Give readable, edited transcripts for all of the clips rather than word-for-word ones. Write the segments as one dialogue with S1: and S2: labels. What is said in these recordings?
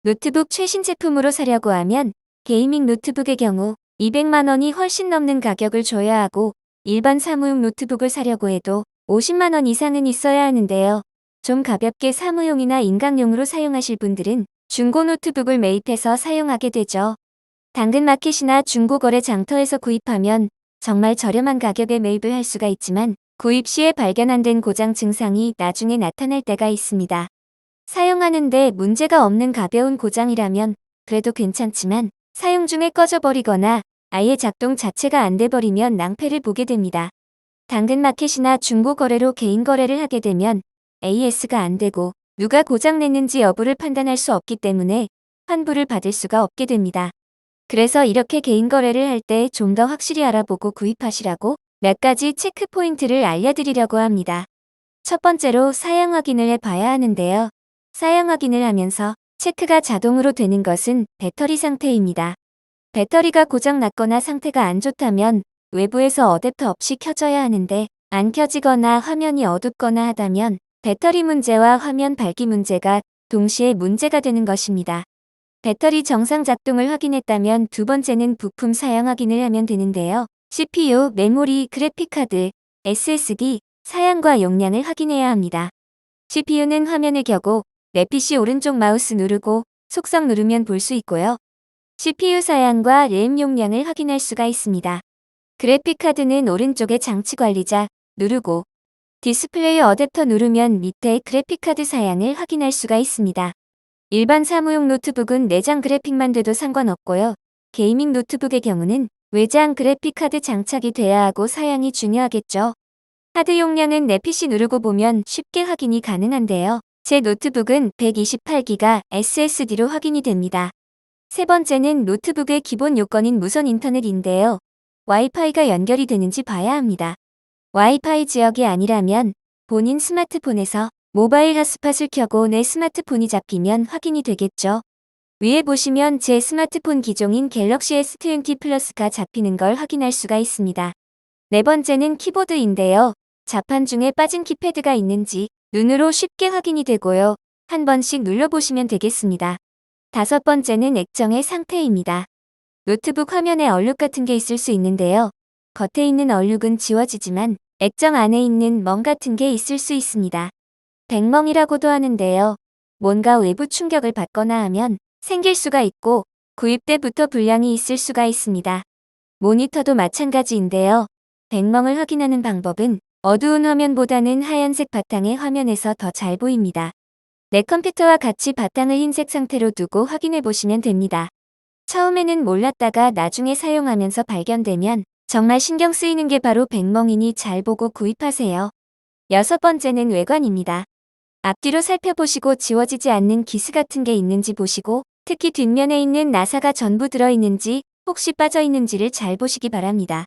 S1: 노트북 최신 제품으로 사려고 하면 게이밍 노트북의 경우 200만 원이 훨씬 넘는 가격을 줘야 하고 일반 사무용 노트북을 사려고 해도 50만 원 이상은 있어야 하는데요. 좀 가볍게 사무용이나 인강용으로 사용하실 분들은 중고 노트북을 매입해서 사용하게 되죠. 당근마켓이나 중고거래 장터에서 구입하면 정말 저렴한 가격에 매입을 할 수가 있지만 구입 시에 발견 안 된 고장 증상이 나중에 나타날 때가 있습니다. 사용하는데 문제가 없는 가벼운 고장이라면 그래도 괜찮지만 사용 중에 꺼져버리거나 아예 작동 자체가 안 돼버리면 낭패를 보게 됩니다. 당근마켓이나 중고거래로 개인 거래를 하게 되면 AS가 안 되고 누가 고장 냈는지 여부를 판단할 수 없기 때문에 환불을 받을 수가 없게 됩니다. 그래서 이렇게 개인 거래를 할 때 좀 더 확실히 알아보고 구입하시라고 몇 가지 체크 포인트를 알려드리려고 합니다. 첫 번째로 사양 확인을 해봐야 하는데요. 사양 확인을 하면서 체크가 자동으로 되는 것은 배터리 상태입니다. 배터리가 고장 났거나 상태가 안 좋다면 외부에서 어댑터 없이 켜져야 하는데 안 켜지거나 화면이 어둡거나 하다면 배터리 문제와 화면 밝기 문제가 동시에 문제가 되는 것입니다. 배터리 정상 작동을 확인했다면 두 번째는 부품 사양 확인을 하면 되는데요. CPU, 메모리, 그래픽카드, SSD, 사양과 용량을 확인해야 합니다. CPU는 화면을 켜고 내 PC 오른쪽 마우스 누르고 속성 누르면 볼 수 있고요. CPU 사양과 램 용량을 확인할 수가 있습니다. 그래픽카드는 오른쪽에 장치 관리자 누르고 디스플레이 어댑터 누르면 밑에 그래픽카드 사양을 확인할 수가 있습니다. 일반 사무용 노트북은 내장 그래픽만 돼도 상관없고요. 게이밍 노트북의 경우는 외장 그래픽카드 장착이 돼야 하고 사양이 중요하겠죠. 하드 용량은 내 PC 누르고 보면 쉽게 확인이 가능한데요. 제 노트북은 128기가 SSD로 확인이 됩니다. 세 번째는 노트북의 기본 요건인 무선 인터넷인데요. 와이파이가 연결이 되는지 봐야 합니다. 와이파이 지역이 아니라면 본인 스마트폰에서 모바일 핫스팟을 켜고 내 스마트폰이 잡히면 확인이 되겠죠. 위에 보시면 제 스마트폰 기종인 갤럭시 S20 플러스가 잡히는 걸 확인할 수가 있습니다. 네 번째는 키보드인데요. 자판 중에 빠진 키패드가 있는지 눈으로 쉽게 확인이 되고요. 한 번씩 눌러보시면 되겠습니다. 다섯 번째는 액정의 상태입니다. 노트북 화면에 얼룩 같은 게 있을 수 있는데요. 겉에 있는 얼룩은 지워지지만 액정 안에 있는 멍 같은 게 있을 수 있습니다. 백멍이라고도 하는데요. 뭔가 외부 충격을 받거나 하면 생길 수가 있고 구입 때부터 불량이 있을 수가 있습니다. 모니터도 마찬가지인데요. 백멍을 확인하는 방법은 어두운 화면보다는 하얀색 바탕의 화면에서 더 잘 보입니다. 내 컴퓨터와 같이 바탕을 흰색 상태로 두고 확인해 보시면 됩니다. 처음에는 몰랐다가 나중에 사용하면서 발견되면 정말 신경 쓰이는 게 바로 백멍이니 잘 보고 구입하세요. 여섯 번째는 외관입니다. 앞뒤로 살펴보시고 지워지지 않는 기스 같은 게 있는지 보시고 특히 뒷면에 있는 나사가 전부 들어있는지 혹시 빠져있는지를 잘 보시기 바랍니다.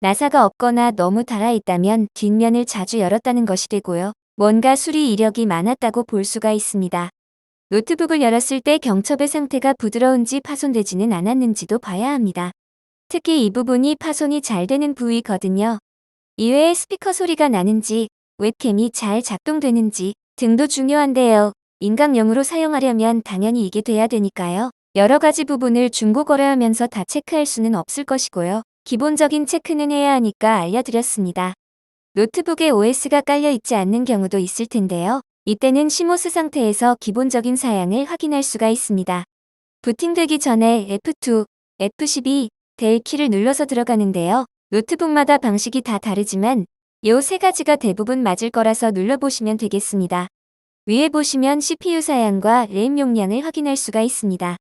S1: 나사가 없거나 너무 닳아있다면 뒷면을 자주 열었다는 것이 되고요. 뭔가 수리 이력이 많았다고 볼 수가 있습니다. 노트북을 열었을 때 경첩의 상태가 부드러운지 파손되지는 않았는지도 봐야 합니다. 특히 이 부분이 파손이 잘 되는 부위거든요. 이외에 스피커 소리가 나는지 웹캠이 잘 작동되는지 등도 중요한데요. 인강용으로 사용하려면 당연히 이게 돼야 되니까요. 여러 가지 부분을 중고 거래하면서 다 체크할 수는 없을 것이고요. 기본적인 체크는 해야 하니까 알려드렸습니다. 노트북에 OS가 깔려 있지 않는 경우도 있을 텐데요. 이때는 시모스 상태에서 기본적인 사양을 확인할 수가 있습니다. 부팅되기 전에 F2, F12, 델 키를 눌러서 들어가는데요. 노트북마다 방식이 다 다르지만 요 세 가지가 대부분 맞을 거라서 눌러보시면 되겠습니다. 위에 보시면 CPU 사양과 램 용량을 확인할 수가 있습니다.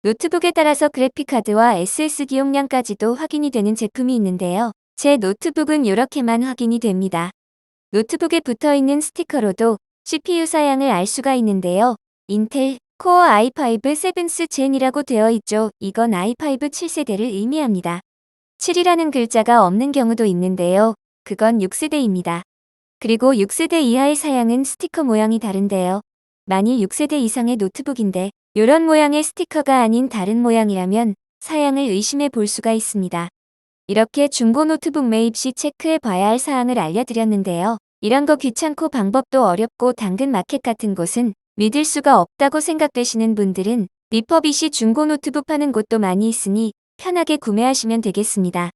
S1: 노트북에 따라서 그래픽카드와 SSD 용량까지도 확인이 되는 제품이 있는데요. 제 노트북은 이렇게만 확인이 됩니다. 노트북에 붙어있는 스티커로도 CPU 사양을 알 수가 있는데요. 인텔 코어 i5 7th Gen이라고 되어 있죠. 이건 i5 7세대를 의미합니다. 7이라는 글자가 없는 경우도 있는데요. 그건 6세대입니다. 그리고 6세대 이하의 사양은 스티커 모양이 다른데요. 만일 6세대 이상의 노트북인데 이런 모양의 스티커가 아닌 다른 모양이라면 사양을 의심해 볼 수가 있습니다. 이렇게 중고 노트북 매입 시 체크해 봐야 할 사항을 알려드렸는데요. 이런 거 귀찮고 방법도 어렵고 당근마켓 같은 곳은 믿을 수가 없다고 생각되시는 분들은 리퍼빗이 중고 노트북 파는 곳도 많이 있으니 편하게 구매하시면 되겠습니다.